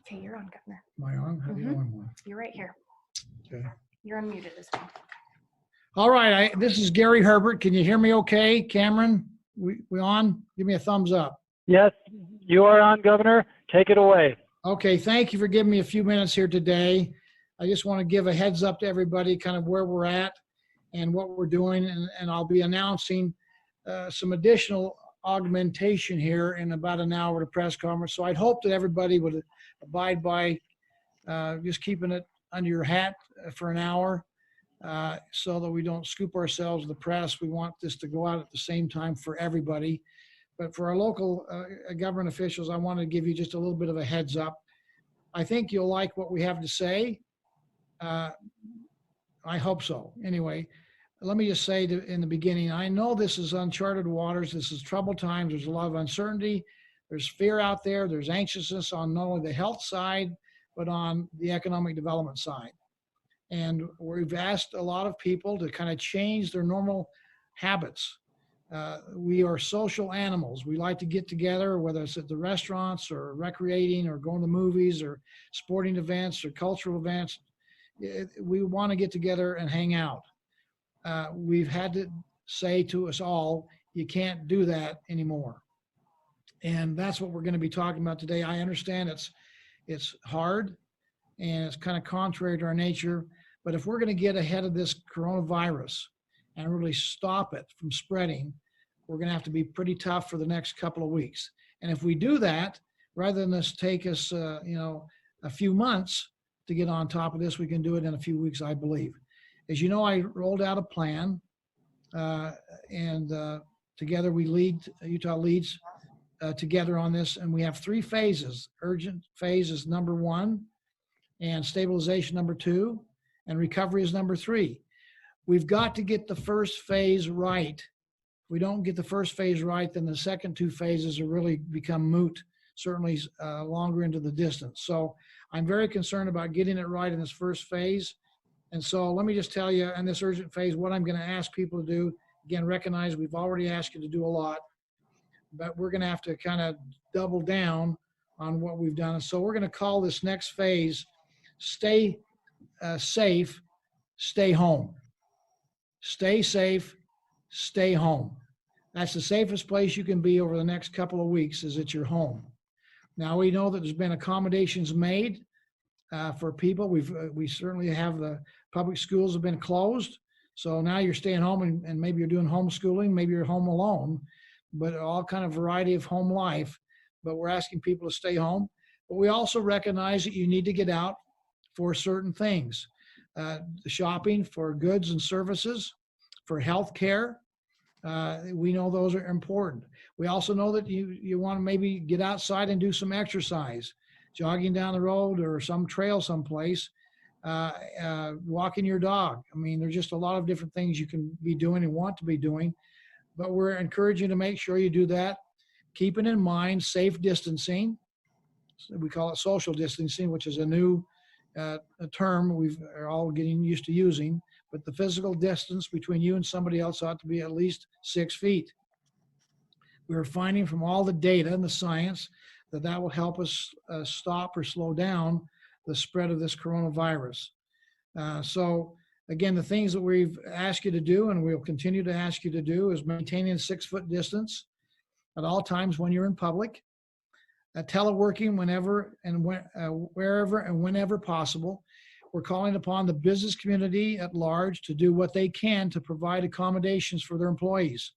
Okay, you're on, Governor. Am I on? How do you know I'm on? You're right here. Okay. You're unmuted as well. All right, this is Gary Herbert. Can you hear me okay? Cameron, we on? Give me a thumbs up. Yes, you are on, Governor. Take it away. Okay, thank you for giving me a few minutes here today. I just want to give a heads up to everybody kind of where we're at and what we're doing, and I'll be announcing some additional augmentation here in about an hour at a press conference. So I'd hope that everybody would abide by just keeping it under your hat for an hour so that we don't scoop ourselves with the press. We want this to go out at the same time for everybody. But for our local government officials, I want to give you just a little bit of a heads up. I think you'll like what we have to say. I hope so. Anyway, let me just say in the beginning, I know this is uncharted waters. This is troubled times. There's a lot of uncertainty. There's fear out there. There's anxiousness on not only the health side, but on the economic development side. And we've asked a lot of people to kind of change their normal habits. We are social animals. We like to get together, whether it's at the restaurants or recreating or going to movies or sporting events or cultural events. We want to get together and hang out. We've had to say to us all, you can't do that anymore. And that's what we're going to be talking about today. I understand it's hard and it's kind of contrary to our nature, but if we're going to get ahead of this coronavirus and really stop it from spreading, we're going to have to be pretty tough for the next couple of weeks. And if we do that, rather than this take us, a few months to get on top of this, we can do it in a few weeks, I believe. As you know, I rolled out a plan, and together Utah leads together on this, and we have 3 phases. Urgent phase is number 1, and stabilization number 2, and recovery is number 3. We've got to get the first phase right. If we don't get the first phase right, then the second 2 phases will really become moot, certainly longer into the distance. So I'm very concerned about getting it right in this first phase. And so let me just tell you, in this urgent phase, what I'm going to ask people to do. Again, recognize we've already asked you to do a lot, but we're going to have to kind of double down on what we've done. And so we're going to call this next phase, stay safe, stay home. Stay safe, stay home. That's the safest place you can be over the next couple of weeks, is at your home. Now, we know that there's been accommodations made for people. We certainly have the public schools have been closed. So now you're staying home and maybe you're doing homeschooling, maybe you're home alone, but all kind of variety of home life. But we're asking people to stay home. But we also recognize that you need to get out for certain things. Shopping for goods and services, for health care. We know those are important. We also know that you want to maybe get outside and do some exercise, jogging down the road or some trail someplace, walking your dog. I mean, there's just a lot of different things you can be doing and want to be doing, but we're encouraging to make sure you do that. Keeping in mind safe distancing. We call it social distancing, which is a new a term we are all getting used to using, but the physical distance between you and somebody else ought to be at least 6 feet. We're finding from all the data and the science that will help us stop or slow down the spread of this coronavirus. So again, the things that we've asked you to do and we'll continue to ask you to do is maintaining a 6-foot distance at all times when you're in public. Teleworking whenever and wherever and whenever possible. We're calling upon the business community at large to do what they can to provide accommodations for their employees.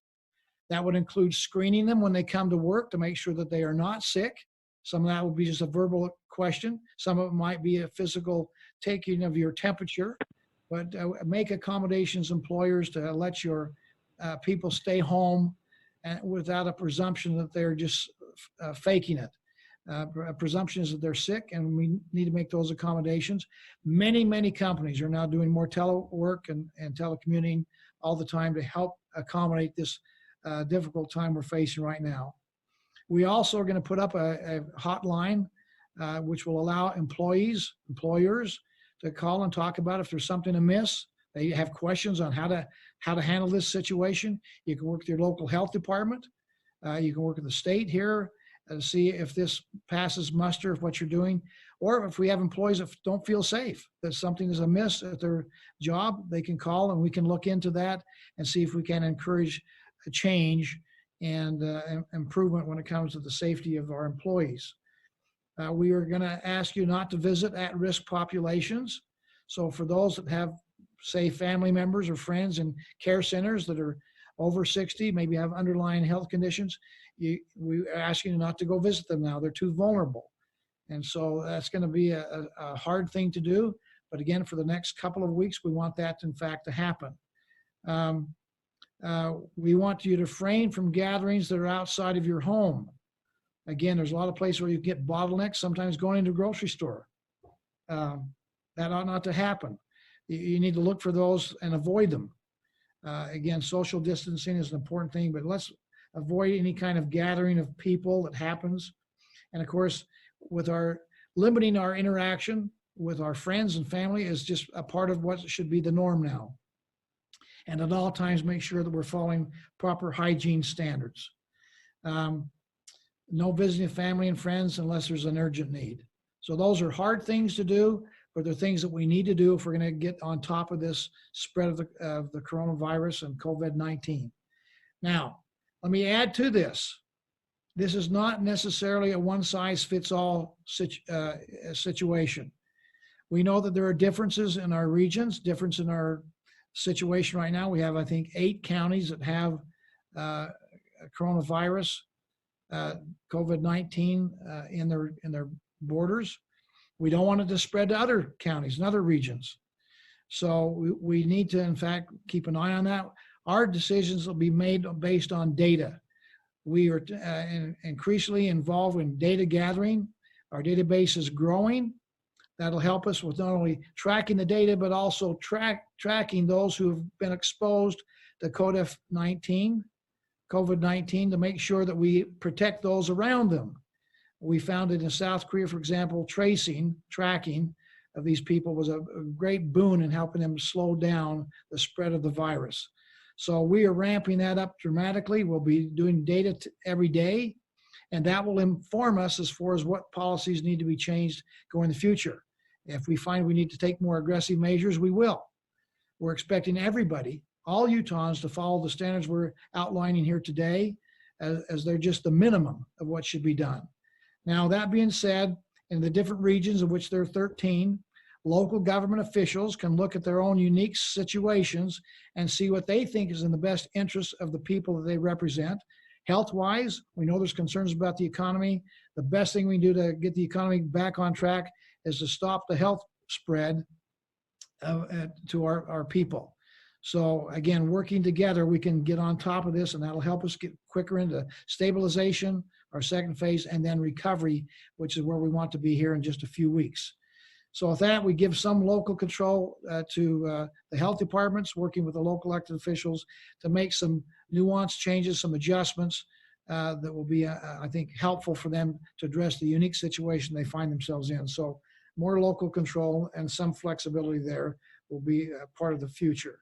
That would include screening them when they come to work to make sure that they are not sick. Some of that will be just a verbal question. Some of it might be a physical taking of your temperature, but make accommodations, employers, to let your people stay home and without a presumption that they're just faking it. Presumption is that they're sick, and we need to make those accommodations. Many companies are now doing more telework and telecommuting all the time to help accommodate this difficult time we're facing right now. We also are going to put up a hotline which will allow employers to call and talk about if there's something amiss. They have questions on how to handle this situation. You can work with your local health department. You can work with the state here. see if this passes muster of what you're doing, or if we have employees that don't feel safe, that something is amiss at their job, they can call and we can look into that and see if we can encourage a change and improvement when it comes to the safety of our employees. We are going to ask you not to visit at-risk populations. So for those that have, say, family members or friends in care centers that are over 60, maybe have underlying health conditions, we are asking you not to go visit them now. They're too vulnerable. And so that's going to be a hard thing to do. But again, for the next couple of weeks, we want that, in fact, to happen. We want you to refrain from gatherings that are outside of your home. Again, there's a lot of places where you get bottlenecks, sometimes going into a grocery store. That ought not to happen. You need to look for those and avoid them. Again, social distancing is an important thing, but let's avoid any kind of gathering of people that happens. And of course, with our limiting our interaction with our friends and family is just a part of what should be the norm now. And at all times, make sure that we're following proper hygiene standards. No visiting family and friends unless there's an urgent need. So those are hard things to do, but they're things that we need to do if we're going to get on top of this spread of the coronavirus and COVID-19. Now, let me add to this. This is not necessarily a one-size-fits-all situation. We know that there are differences in our regions, difference in our situation right now. We have, I think, 8 counties that have coronavirus, COVID-19 in their borders. We don't want it to spread to other counties and other regions. So we need to, in fact, keep an eye on that. Our decisions will be made based on data. We are increasingly involved in data gathering. Our database is growing. That'll help us with not only tracking the data, but also tracking those who have been exposed to COVID-19 to make sure that we protect those around them. We found that in South Korea, for example, tracking of these people was a great boon in helping them slow down the spread of the virus. So we are ramping that up dramatically. We'll be doing data every day, and that will inform us as far as what policies need to be changed going in the future. If we find we need to take more aggressive measures, we will. We're expecting everybody, all Utahns, to follow the standards we're outlining here today, as they're just the minimum of what should be done. Now, that being said, in the different regions, of which there are 13, local government officials can look at their own unique situations and see what they think is in the best interest of the people that they represent. Health-wise, we know there's concerns about the economy. The best thing we can do to get the economy back on track is to stop the health spread to our people. So again, working together, we can get on top of this, and that'll help us get quicker into stabilization, our second phase, and then recovery, which is where we want to be here in just a few weeks. So with that, we give some local control to the health departments, working with the local elected officials to make some nuanced changes, some adjustments that will be, I think, helpful for them to address the unique situation they find themselves in. So more local control and some flexibility there will be part of the future.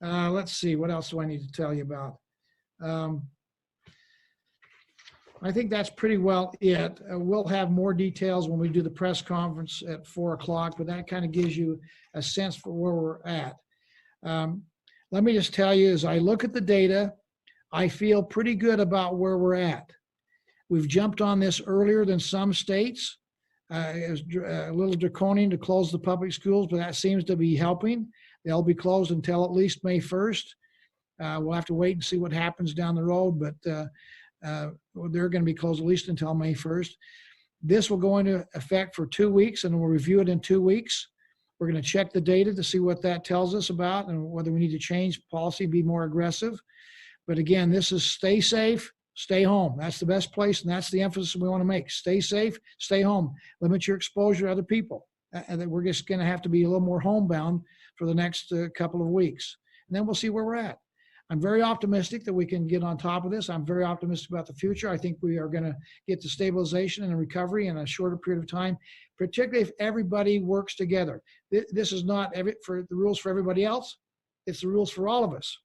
Let's see, what else do I need to tell you about? I think that's pretty well it. We'll have more details when we do the press conference at 4 o'clock, but that kind of gives you a sense for where we're at. Let me just tell you, as I look at the data, I feel pretty good about where we're at. We've jumped on this earlier than some states. It was a little draconian to close the public schools, but that seems to be helping. They'll be closed until at least May 1st. We'll have to wait and see what happens down the road, but they're going to be closed at least until May 1st. This will go into effect for 2 weeks, and we'll review it in 2 weeks. We're going to check the data to see what that tells us about and whether we need to change policy, be more aggressive. But again, this is stay safe, stay home. That's the best place, and that's the emphasis we want to make. Stay safe, stay home. Limit your exposure to other people. And we're just going to have to be a little more homebound for the next couple of weeks. And then we'll see where we're at. I'm very optimistic that we can get on top of this. I'm very optimistic about the future. I think we are going to get to stabilization and recovery in a shorter period of time, particularly if everybody works together. This is not for the rules for everybody else. It's the rules for all of us.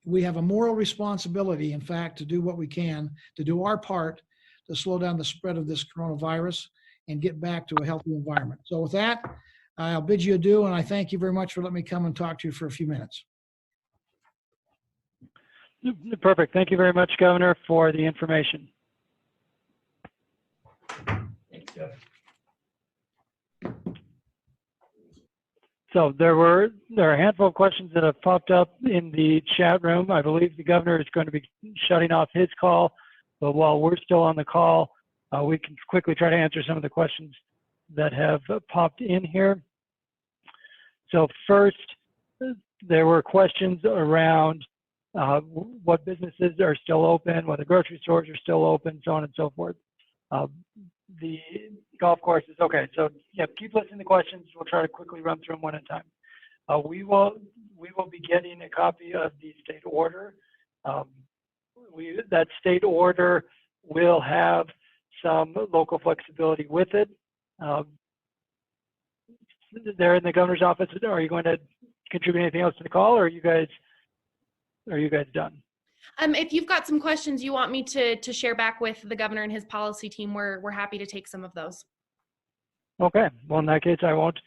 We have a moral responsibility, in fact, to do what we can, to do our part to slow down the spread of this coronavirus and get back to a healthy environment. So with that, I'll bid you adieu, and I thank you very much for letting me come and talk to you for a few minutes. Perfect. Thank you very much, Governor, for the information. Thanks, Jeff. So there are a handful of questions that have popped up in the chat room. I believe the governor is going to be shutting off his call, but while we're still on the call, we can quickly try to answer some of the questions that have popped in here. So first, there were questions around what businesses are still open, whether grocery stores are still open, so on and so forth. The golf courses, okay, so yeah, keep listening to questions. We'll try to quickly run through them one at a time. We will be getting a copy of the state order. That state order will have some local flexibility with it. There in the governor's office, are you going to contribute anything else to the call, or are you guys done? If you've got some questions you want me to share back with the governor and his policy team, we're happy to take some of those. Okay. Well, in that case, I won't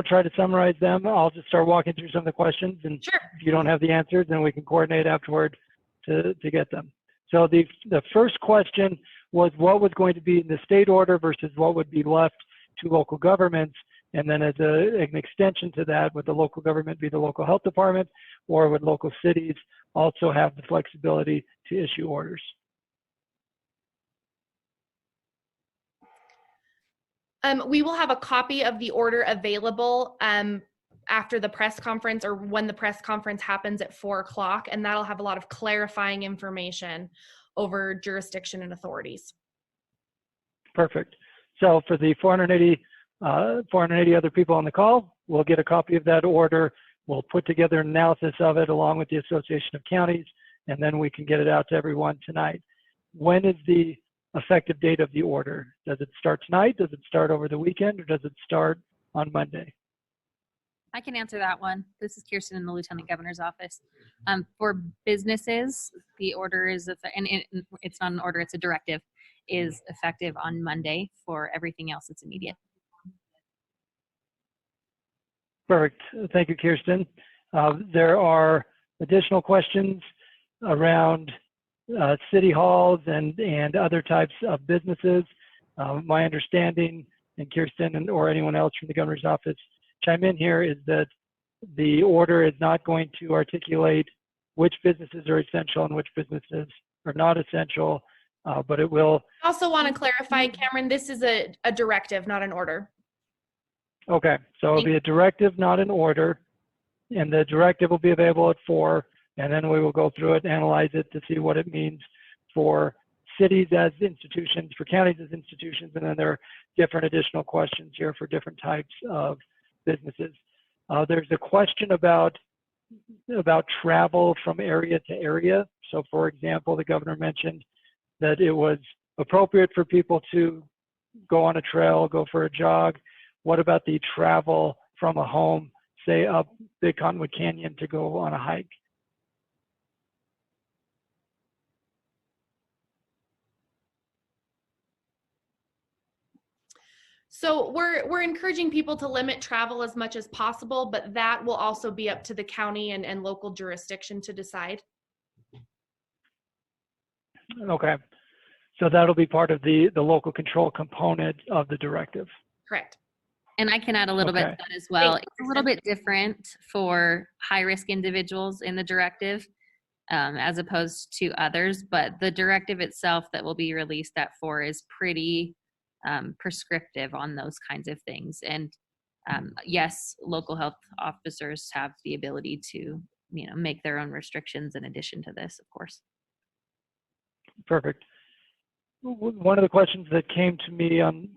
try to summarize them. I'll just start walking through some of the questions, and Sure. if you don't have the answers, then we can coordinate afterward to get them. So the first question was what was going to be in the state order versus what would be left to local governments, and then as an extension to that, would the local government be the local health department, or would local cities also have the flexibility to issue orders? We will have a copy of the order available after the press conference, or when the press conference happens at 4 o'clock, and that'll have a lot of clarifying information over jurisdiction and authorities. Perfect. So for the 480 other people on the call, we'll get a copy of that order. We'll put together an analysis of it along with the Association of Counties, and then we can get it out to everyone tonight. When is the effective date of the order? Does it start tonight? Does it start over the weekend? Or does it start on Monday? I can answer that one. This is Kirsten in the Lieutenant Governor's office. For businesses, the order is, and it's not an order, it's a directive, is effective on Monday. For everything else, it's immediate. Perfect. Thank you, Kirsten. There are additional questions around city halls and other types of businesses. My understanding, and Kirsten or anyone else from the governor's office chime in here, is that the order is not going to articulate which businesses are essential and which businesses are not essential, but it will. I also want to clarify, Cameron, this is a directive, not an order. Okay, so it'll be a directive, not an order, and the directive will be available at 4, and then we will go through it, analyze it to see what it means for cities as institutions, for counties as institutions, and then there are different additional questions here for different types of businesses. There's a question about travel from area to area. So for example, the governor mentioned that it was appropriate for people to go on a trail, go for a jog. What about the travel from a home, say up Big Cottonwood Canyon, to go on a hike? So we're encouraging people to limit travel as much as possible, but that will also be up to the county and local jurisdiction to decide. Okay, so that'll be part of the local control component of the directive. Correct. And I can add a little bit to that as well. It's a little bit different for high-risk individuals in the directive as opposed to others, but the directive itself that will be released at 4 is pretty prescriptive on those kinds of things. And yes, local health officers have the ability to, make their own restrictions in addition to this, of course. Perfect. One of the questions that came to me on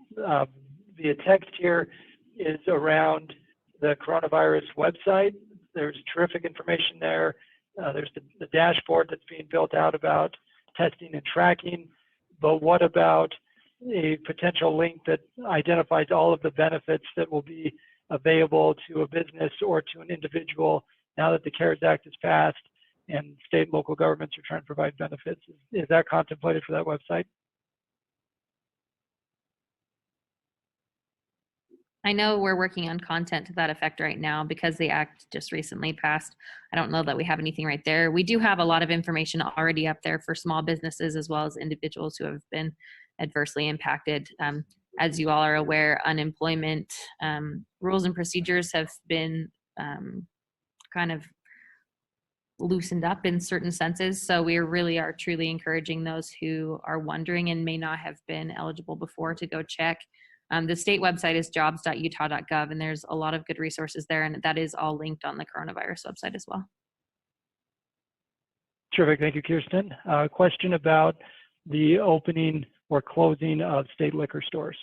via text here is around the coronavirus website. There's terrific information there. There's the dashboard that's being built out about testing and tracking, but what about a potential link that identifies all of the benefits that will be available to a business or to an individual now that the CARES Act is passed and state and local governments are trying to provide benefits? Is that contemplated for that website? I know we're working on content to that effect right now because the act just recently passed. I don't know that we have anything right there. We do have a lot of information already up there for small businesses as well as individuals who have been adversely impacted. As you all are aware, unemployment rules and procedures have been kind of loosened up in certain senses. So we really are truly encouraging those who are wondering and may not have been eligible before to go check. The state website is jobs.utah.gov, and there's a lot of good resources there, and that is all linked on the coronavirus website as well. Terrific. Thank you, Kirsten. Question about the opening or closing of state liquor stores.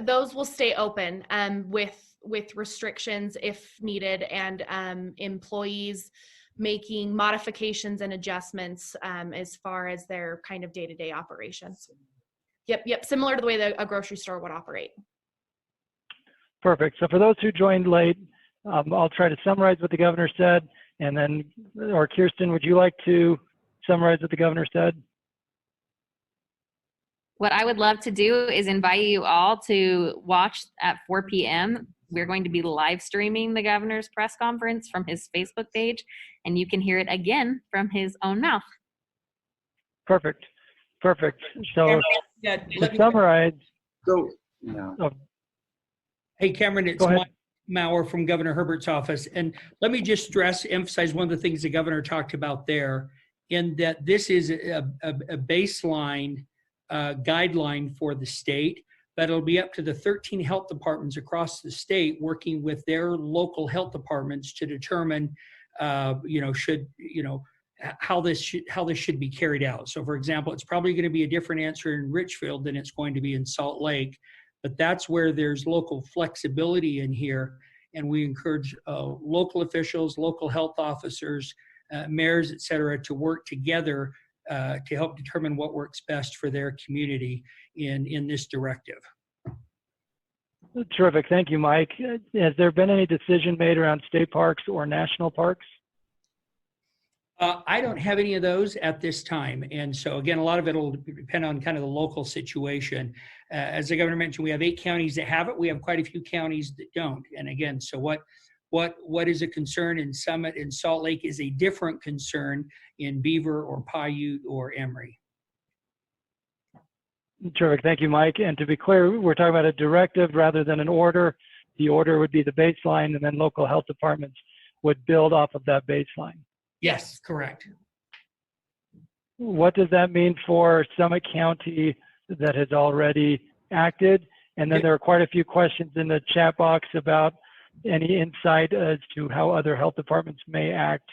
Those will stay open with restrictions if needed, and employees making modifications and adjustments as far as their kind of day-to-day operations. Yep. Similar to the way that a grocery store would operate. Perfect. So for those who joined late, I'll try to summarize what the governor said, and then, or Kirsten, would you like to summarize what the governor said? What I would love to do is invite you all to watch at 4 p.m. We're going to be live streaming the governor's press conference from his Facebook page, and you can hear it again from his own mouth. Perfect. So to summarize. So, no. Oh, Hey, Cameron, it's go ahead. Mike Maurer from Governor Herbert's office. And let me just emphasize one of the things the governor talked about there, in that this is a baseline guideline for the state, but it'll be up to the 13 health departments across the state working with their local health departments to determine, how this should be carried out. So, for example, it's probably going to be a different answer in Richfield than it's going to be in Salt Lake, but that's where there's local flexibility in here, and we encourage local officials, local health officers, mayors, et cetera, to work together to help determine what works best for their community in this directive. Terrific. Thank you, Mike. Has there been any decision made around state parks or national parks? I don't have any of those at this time. And so, again, a lot of it will depend on kind of the local situation. As the governor mentioned, we have 8 counties that have it. We have quite a few counties that don't. And again, so what is a concern in Summit and Salt Lake is a different concern in Beaver or Paiute or Emory. Terrific. Thank you, Mike. And to be clear, we're talking about a directive rather than an order. The order would be the baseline, and then local health departments would build off of that baseline. Yes, correct. What does that mean for Summit County that has already acted? And then there are quite a few questions in the chat box about any insight as to how other health departments may act.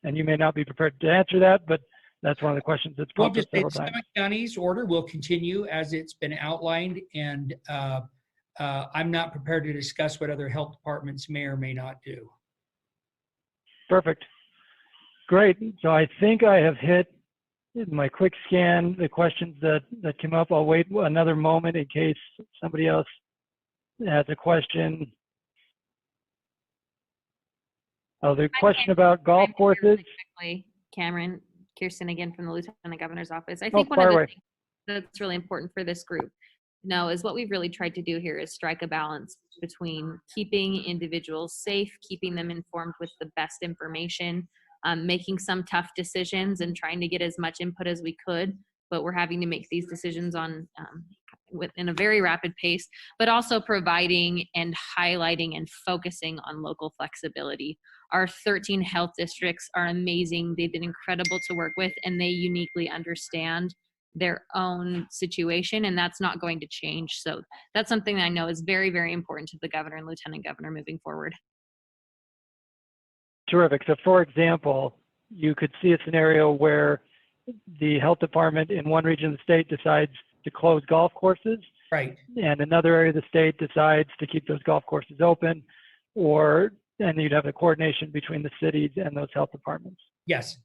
And you may not be prepared to answer that, but that's one of the questions that's We'll popped up just say several times. Summit County's order will continue as it's been outlined, and I'm not prepared to discuss what other health departments may or may not do. Perfect. Great. So I think I have hit my quick scan, the questions that came up. I'll wait another moment in case somebody else has a question. Oh, the question about golf courses. Really quickly, Cameron, Kirsten again from the Lieutenant Governor's office. I think one of the things that's really important for this group is what we've really tried to do here is strike a balance between keeping individuals safe, keeping them informed with the best information, making some tough decisions and trying to get as much input as we could, but we're having to make these decisions in a very rapid pace, but also providing and highlighting and focusing on local flexibility. Our 13 health districts are amazing. They've been incredible to work with, and they uniquely understand their own situation, and that's not going to change. So that's something that I know is very, very important to the governor and lieutenant governor moving forward. Terrific. So for example, you could see a scenario where the health department in one region of the state decides to close golf courses, Right. and another area of the state decides to keep those golf courses open, and you'd have a coordination between the cities and those health departments. Yes.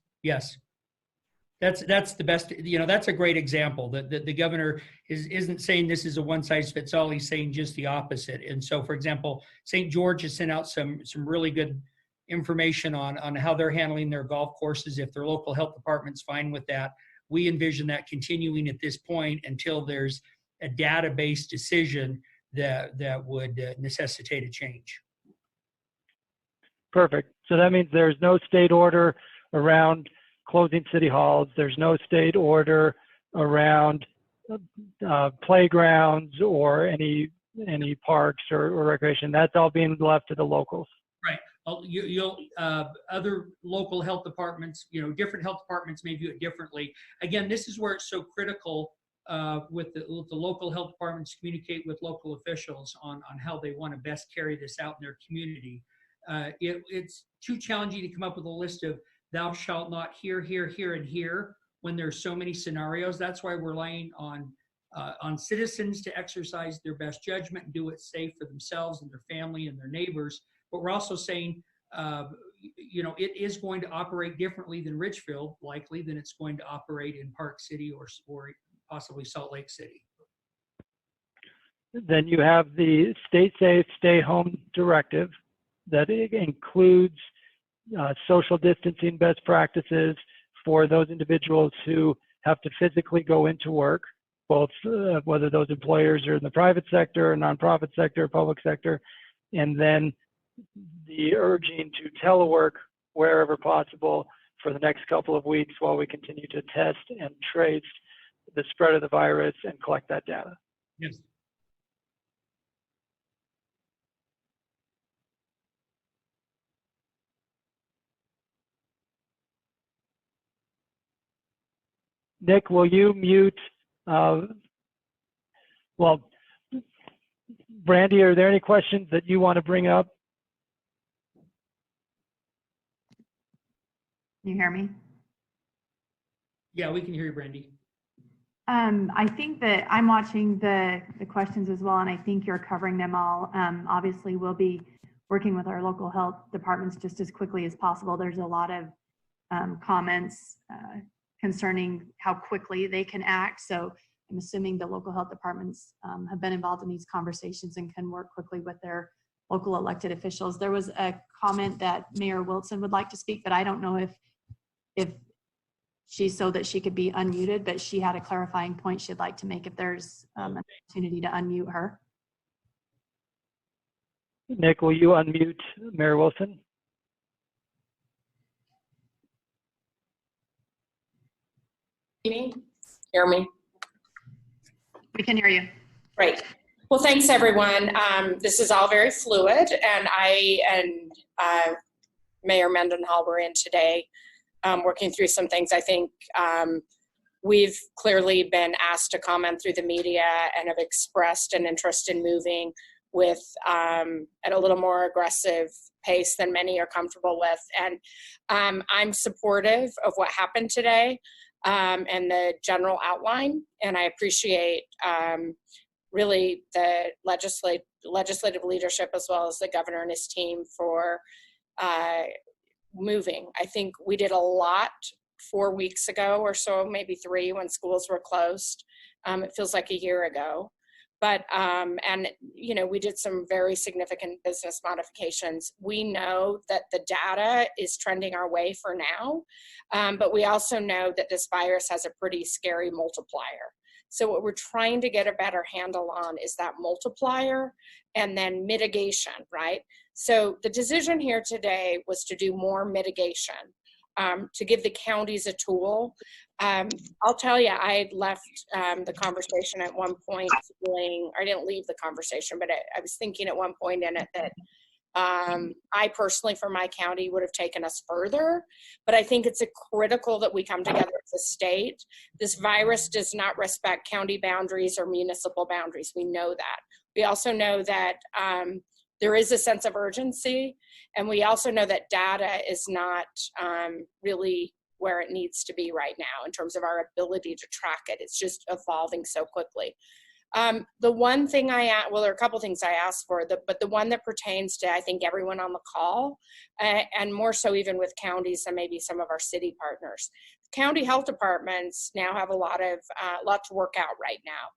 That's the best. That's a great example. That the governor isn't saying this is a one size fits all. He's saying just the opposite. And so, for example, St. George has sent out some really good information on how they're handling their golf courses. If their local health department's fine with that, we envision that continuing at this point until there's a database decision that would necessitate a change. Perfect. So that means there's no state order around closing city halls. There's no state order around playgrounds or any parks or recreation. That's all being left to the locals. Right. You'll other local health departments, different health departments may view it differently. Again, this is where it's so critical with the local health departments communicate with local officials on how they want to best carry this out in their community. It's too challenging to come up with a list of thou shalt not here, here, here, and here when there's so many scenarios. That's why we're laying on citizens to exercise their best judgment and do it safe for themselves and their family and their neighbors. But we're also saying, it is going to operate differently than Richfield, likely, than it's going to operate in Park City or possibly Salt Lake City. Then you have the stay safe, stay home directive that includes social distancing best practices for those individuals who have to physically go into work, both whether those employers are in the private sector, nonprofit sector, public sector, and then the urging to telework wherever possible for the next couple of weeks while we continue to test and trace the spread of the virus and collect that data. Yes. Nick, will you mute? Brandy, are there any questions that you want to bring up? Can you hear me? Yeah, we can hear you, Brandy. I think that I'm watching the questions as well, and I think you're covering them all. Obviously, we'll be working with our local health departments just as quickly as possible. There's a lot of comments concerning how quickly they can act. So I'm assuming the local health departments have been involved in these conversations and can work quickly with their local elected officials. There was a comment that Mayor Wilson would like to speak, but I don't know if she's so that she could be unmuted, but she had a clarifying point she'd like to make if there's an opportunity to unmute her. Nick, will you unmute Mayor Wilson? Hear me? We can hear you. Great. Well, thanks everyone. This is all very fluid, and I and Mayor Mendenhall were in today working through some things. I think we've clearly been asked to comment through the media and have expressed an interest in moving with at a little more aggressive pace than many are comfortable with. And I'm supportive of what happened today and the general outline. And I appreciate really the legislative leadership as well as the governor and his team for moving. I think we did a lot 4 weeks ago or so, maybe 3, when schools were closed. It feels like a year ago. But, and, you know, we did some very significant business modifications. We know that the data is trending our way for now, but we also know that this virus has a pretty scary multiplier. So what we're trying to get a better handle on is that multiplier and then mitigation, right? So the decision here today was to do more mitigation, to give the counties a tool. I'll tell you, I left the conversation at one point feeling, I didn't leave the conversation, but I was thinking at one point in it that I personally, for my county, would have taken us further. But I think it's critical that we come together as a state. This virus does not respect county boundaries or municipal boundaries. We know that. We also know that there is a sense of urgency, and we also know that data is not really where it needs to be right now in terms of our ability to track it. It's just evolving so quickly. The one thing well, there are a couple things I asked for, but the one that pertains to, I think, everyone on the call, and more so even with counties and maybe some of our city partners. County health departments now have a lot to work out right now.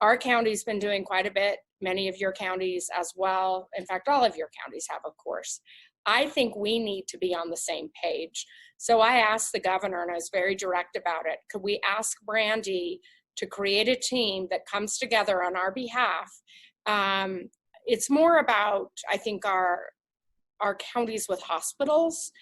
Our county's been doing quite a bit, many of your counties as well. In fact, all of your counties have, of course. I think we need to be on the same page. So I asked the governor, and I was very direct about it, could we ask Brandy to create a team that comes together on our behalf It's more about, I think, our counties with hospitals.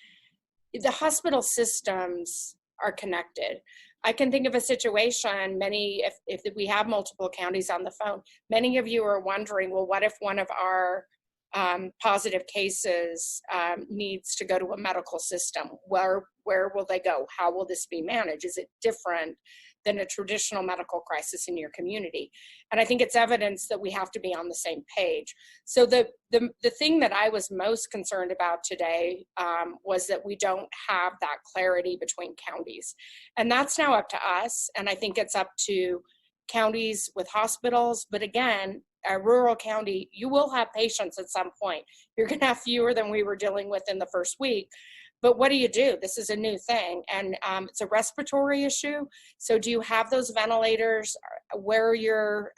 The hospital systems are connected. I can think of a situation, if we have multiple counties on the phone, many of you are wondering, well, what if one of our positive cases needs to go to a medical system? Where will they go? How will this be managed? Is it different than a traditional medical crisis in your community? And I think it's evidence that we have to be on the same page. So the thing that I was most concerned about today was that we don't have that clarity between counties. And that's now up to us. And I think it's up to counties with hospitals. But again, a rural county, you will have patients at some point. You're going to have fewer than we were dealing with in the first week. But what do? This is a new thing, and it's a respiratory issue. So do you have those ventilators? Where are your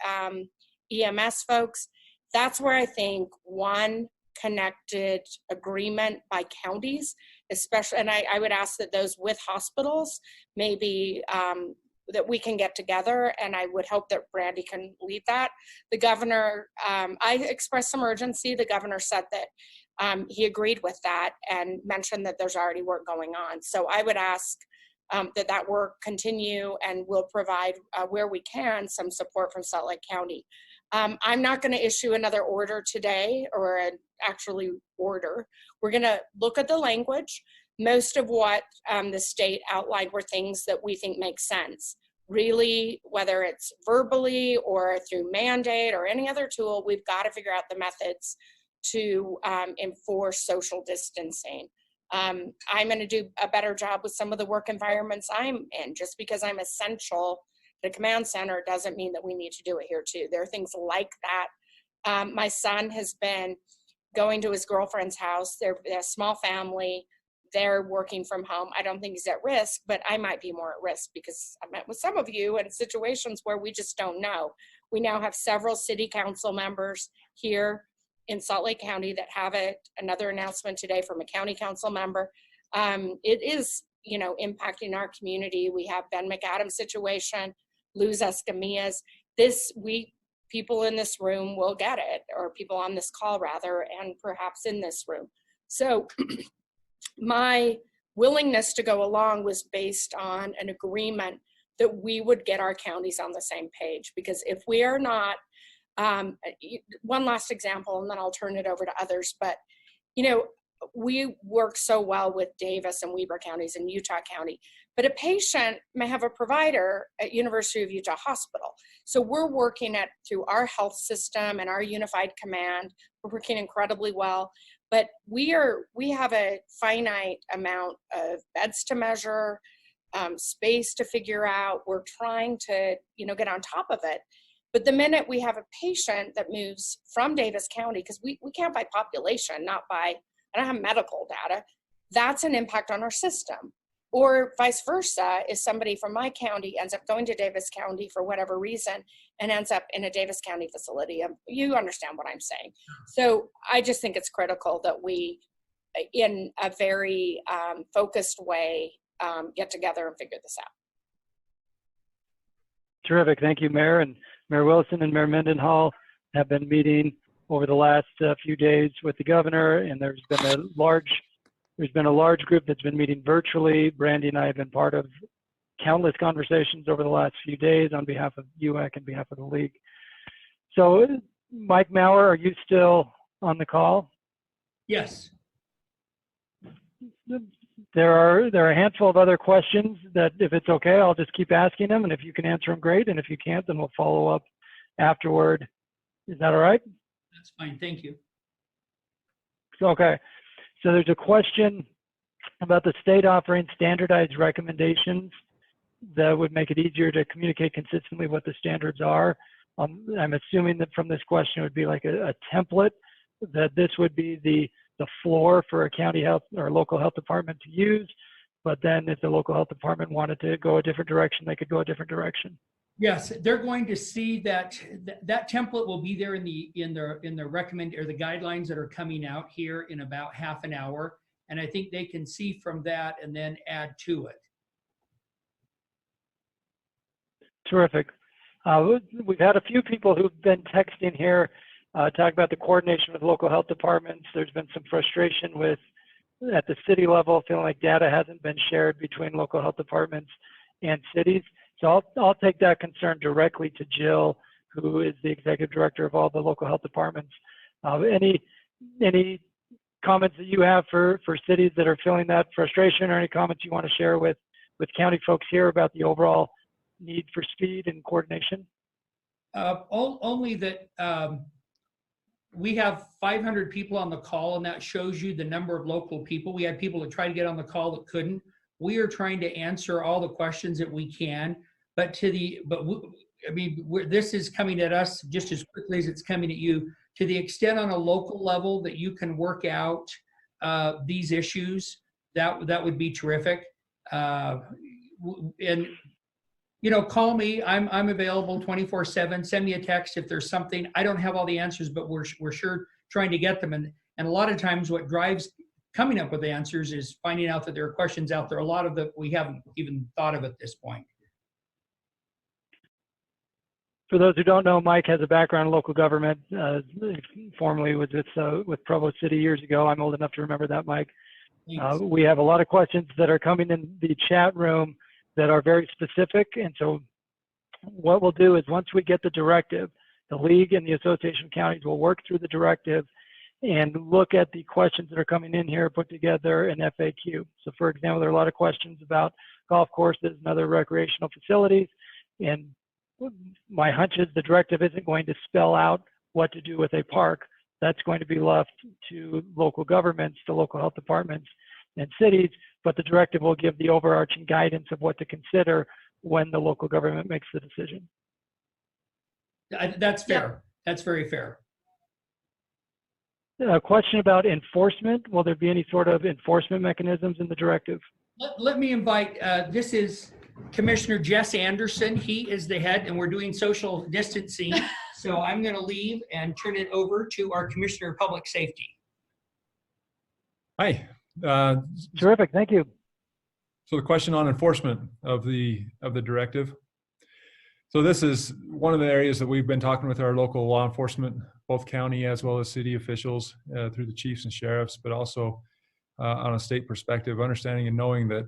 EMS folks? That's where I think one connected agreement by counties, especially, and I would ask that those with hospitals, maybe that we can get together, and I would hope that Brandy can lead that. The governor, I expressed some urgency. The governor said that he agreed with that and mentioned that there's already work going on. So I would ask that work continue, and we'll provide where we can some support from Salt Lake County. I'm not going to issue another order today, or an actually order. We're going to look at the language. Most of what the state outlined were things that we think make sense. Really, whether it's verbally or through mandate or any other tool, we've got to figure out the methods to enforce social distancing. I'm going to do a better job with some of the work environments I'm in. Just because I'm essential at a command center doesn't mean that we need to do it here too. There are things like that. My son has been going to his girlfriend's house. They're a small family. They're working from home. I don't think he's at risk, but I might be more at risk because I met with some of you in situations where we just don't know. We now have several city council members here in Salt Lake County that have it. Another announcement today from a county council member. It is, impacting our community. We have Ben McAdams' situation, Luz Escamilla's. This week, people in this room will get it, or people on this call rather, and perhaps in this room. So my willingness to go along was based on an agreement that we would get our counties on the same page, because if we are not, one last example, and then I'll turn it over to others, but we work so well with Davis and Weber counties and Utah County, but a patient may have a provider at University of Utah Hospital. So we're working through our health system and our unified command. We're working incredibly well, but we have a finite amount of beds to measure, space to figure out. We're trying to, get on top of it. But the minute we have a patient that moves from Davis County, because we count by population, I don't have medical data, that's an impact on our system. Or vice versa, if somebody from my county ends up going to Davis County for whatever reason and ends up in a Davis County facility, you understand what I'm saying. So I just think it's critical that we, in a very focused way, get together and figure this out. Terrific. Thank you, Mayor. And Mayor Wilson and Mayor Mendenhall have been meeting over the last few days with the governor, and there's been a large group that's been meeting virtually. Brandy and I have been part of countless conversations over the last few days on behalf of UAC and behalf of the league. So, Mike Maurer, are you still on the call? Yes. There are a handful of other questions that, if it's okay, I'll just keep asking them, and if you can answer them, great, and if you can't, then we'll follow up afterward. Is that all right? That's fine, thank you. Okay, so there's a question about the state offering standardized recommendations that would make it easier to communicate consistently what the standards are. I'm assuming that from this question it would be like a template, that this would be the floor for a county health or local health department to use, but then if the local health department wanted to go a different direction, they could go a different direction. Yes, they're going to see that template will be there in the recommend or the guidelines that are coming out here in about half an hour, and I think they can see from that and then add to it. Terrific. We've had a few people who've been texting here talk about the coordination with local health departments. There's been some frustration at the city level, feeling like data hasn't been shared between local health departments and cities. So I'll take that concern directly to Jill, who is the executive director of all the local health departments. Any comments that you have for cities that are feeling that frustration, or any comments you want to share with county folks here about the overall need for speed and coordination? Only that we have 500 people on the call, and that shows you the number of local people. We had people that tried to get on the call that couldn't. We are trying to answer all the questions that we can, this is coming at us just as quickly as it's coming at you. To the extent on a local level that you can work out these issues, that would be terrific. And call me. I'm available 24/7. Send me a text if there's something. I don't have all the answers, but we're sure trying to get them. And a lot of times, what drives coming up with answers is finding out that there are questions out there. A lot of that we haven't even thought of at this point. For those who don't know, Mike has a background in local government. Formerly was with Provo City years ago. I'm old enough to remember that, Mike. We have a lot of questions that are coming in the chat room that are very specific. And so what we'll do is once we get the directive, the league and the Association of Counties will work through the directive and look at the questions that are coming in here, put together an FAQ. So for example, there are a lot of questions about golf courses and other recreational facilities. And my hunch is the directive isn't going to spell out what to do with a park. That's going to be left to local governments, to local health departments and cities, but the directive will give the overarching guidance of what to consider when the local government makes the decision. That's fair. That's very fair. A question about enforcement. Will there be any sort of enforcement mechanisms in the directive? Let me invite, this is Commissioner Jess Anderson. He is the head, and we're doing social distancing. So I'm going to leave and turn it over to our Commissioner of Public Safety. Hi. Terrific. Thank you. So the question on enforcement of the directive. So this is one of the areas that we've been talking with our local law enforcement, both county as well as city officials through the chiefs and sheriffs, but also on a state perspective, understanding and knowing that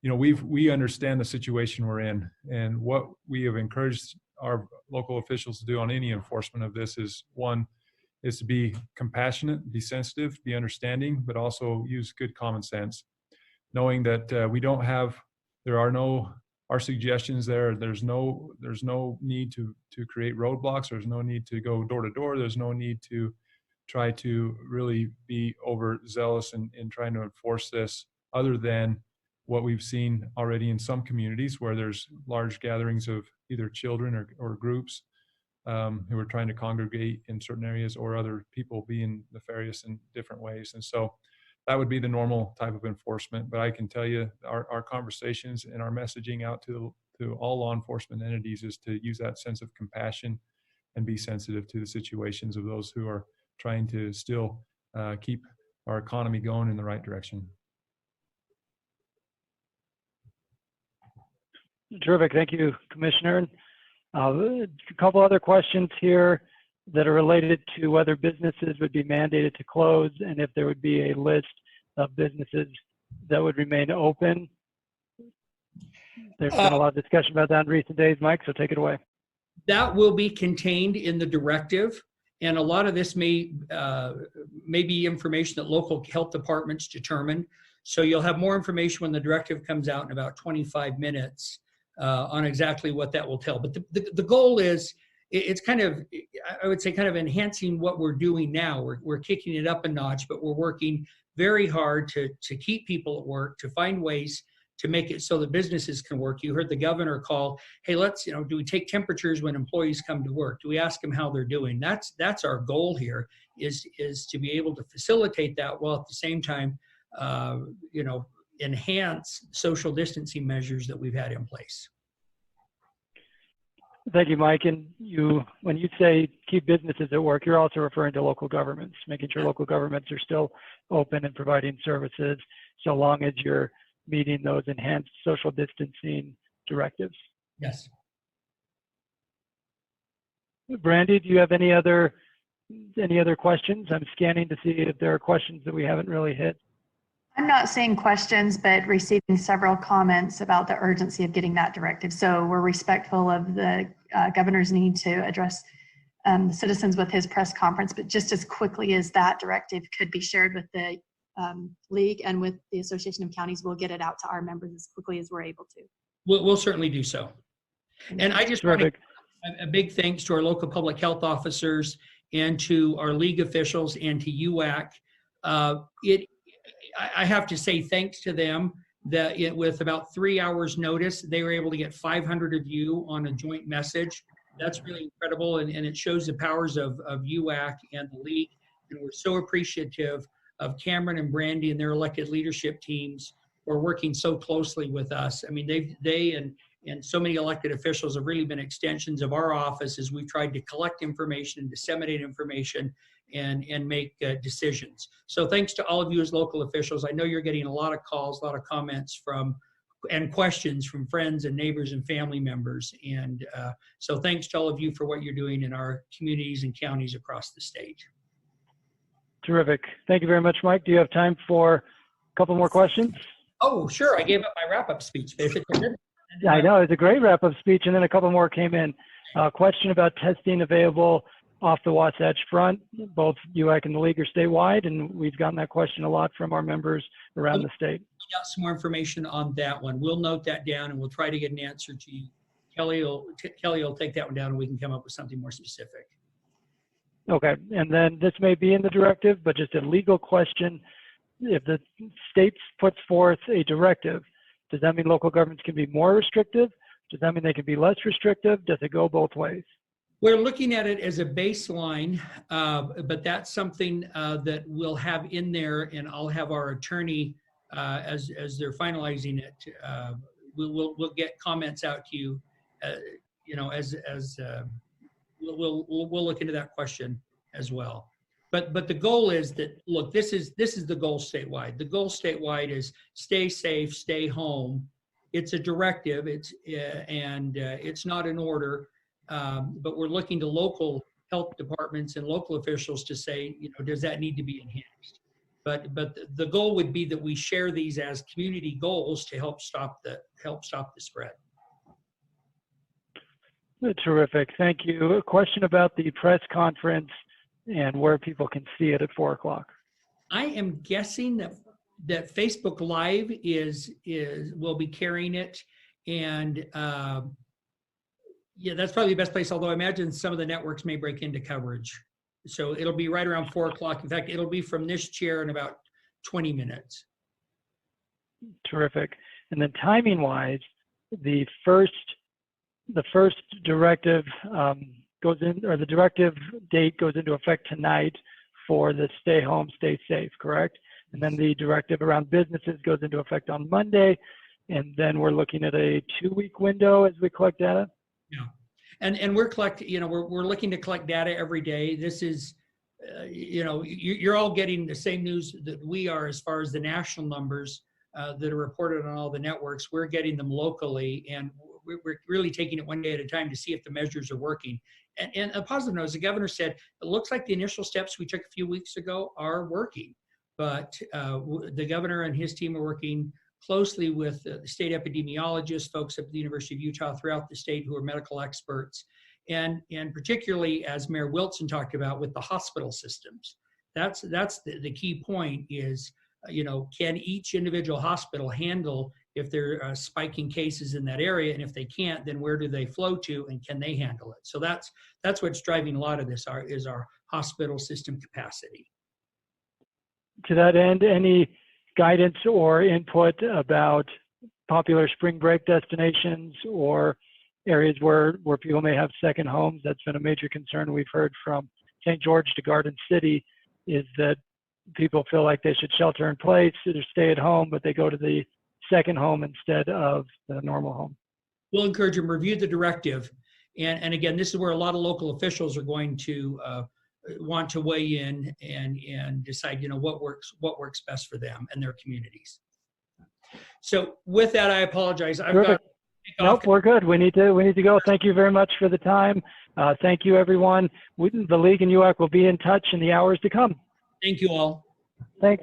we understand the situation we're in, and what we have encouraged our local officials to do on any enforcement of this is, one, is to be compassionate, be sensitive, be understanding, but also use good common sense, knowing that our suggestions there's no need to create roadblocks. There's no need to go door to door. There's no need to try to really be overzealous in trying to enforce this, other than what we've seen already in some communities where there's large gatherings of either children or groups who are trying to congregate in certain areas, or other people being nefarious in different ways. And so that would be the normal type of enforcement. But I can tell you our conversations and our messaging out to all law enforcement entities is to use that sense of compassion and be sensitive to the situations of those who are trying to still keep our economy going in the right direction. Terrific. Thank you, Commissioner. A couple other questions here that are related to whether businesses would be mandated to close, and if there would be a list of businesses that would remain open. There's been a lot of discussion about that in recent days, Mike, so take it away. That will be contained in the directive, and a lot of this may be information that local health departments determine. So you'll have more information when the directive comes out in about 25 minutes on exactly what that will tell. But the goal is, it's kind of, I would say, kind of enhancing what we're doing now. We're kicking it up a notch, but we're working very hard to keep people at work, to find ways to make it so the businesses can work. You heard the governor call, hey, let's, do we take temperatures when employees come to work? Do we ask them how they're doing? That's our goal here, is to be able to facilitate that while at the same time, enhance social distancing measures that we've had in place. Thank you, Mike. And when you say keep businesses at work, you're also referring to local governments, making sure local governments are still open and providing services, so long as you're meeting those enhanced social distancing directives. Yes. Brandy, do you have any other questions? I'm scanning to see if there are questions that we haven't really hit. I'm not seeing questions, but receiving several comments about the urgency of getting that directive. So we're respectful of the governor's need to address the citizens with his press conference, but just as quickly as that directive could be shared with the league and with the Association of Counties, we'll get it out to our members as quickly as we're able to. We'll certainly do so. And I just want to Terrific. a big thanks to our local public health officers and to our league officials and to UAC. I have to say thanks to them that with about 3 hours notice, they were able to get 500 of you on a joint message. That's really incredible. And it shows the powers of UAC and the league. And we're so appreciative of Cameron and Brandy and their elected leadership teams who are working so closely with us. I mean, they and so many elected officials have really been extensions of our office as we've tried to collect information and disseminate information and make decisions. So thanks to all of you as local officials. I know you're getting a lot of calls, a lot of comments and questions from friends and neighbors and family members. And so thanks to all of you for what you're doing in our communities and counties across the state. Terrific. Thank you very much, Mike. Do you have time for a couple more questions? Oh, sure. I gave up my wrap-up speech, basically. I know, it's a great wrap-up speech, and then a couple more came in. Question about testing available off the Wasatch Front. Both UAC and the league are statewide, and we've gotten that question a lot from our members around the state. We got some more information on that one. We'll note that down, and we'll try to get an answer to you. Kelly will take that one down, and we can come up with something more specific. Okay, and then this may be in the directive, but just a legal question. If the state puts forth a directive, does that mean local governments can be more restrictive? Does that mean they can be less restrictive? Does it go both ways? We're looking at it as a baseline, but that's something that we'll have in there, and I'll have our attorney, as they're finalizing it, we'll get comments out to you, we'll look into that question as well. But the goal is that, look, this is the goal statewide. The goal statewide is stay safe, stay home. It's a directive. It's not an order. But we're looking to local health departments and local officials to say, does that need to be enhanced? But the goal would be that we share these as community goals to help stop the spread. Terrific. Thank you. A question about the press conference and where people can see it at 4 o'clock. I am guessing that Facebook Live will be carrying it, and that's probably the best place. Although I imagine some of the networks may break into coverage, so it'll be right around 4 o'clock. In fact, it'll be from this chair in about 20 minutes. Terrific. And then timing-wise, the first directive the directive date goes into effect tonight for the stay home, stay safe, correct? And then the directive around businesses goes into effect on Monday. And then we're looking at a 2-week window as we collect data. Yeah. And we're collecting, we're looking to collect data every day. This is, you're all getting the same news that we are as far as the national numbers that are reported on all the networks. We're getting them locally, and we're really taking it one day at a time to see if the measures are working. And a positive note, as the governor said, it looks like the initial steps we took a few weeks ago are working. But the governor and his team are working closely with the state epidemiologists, folks at the University of Utah throughout the state who are medical experts, and particularly, as Mayor Wilson talked about, with the hospital systems. That's the key point is, can each individual hospital handle if there are spiking cases in that area, and if they can't, then where do they flow to, and can they handle it? So that's what's driving a lot of this is our hospital system capacity. To that end, any guidance or input about popular spring break destinations or areas where people may have second homes? That's been a major concern we've heard from St. George to Garden City, is that people feel like they should shelter in place or stay at home, but they go to the second home instead of the normal home. We'll encourage them to review the directive. And again, this is where a lot of local officials are going to want to weigh in and decide, what works best for them and their communities. So with that, I apologize. I've got Nope, we're good. We need to go. Thank you very much for the time. Thank you, everyone. The League and UAC will be in touch in the hours to come. Thank you all. Thanks.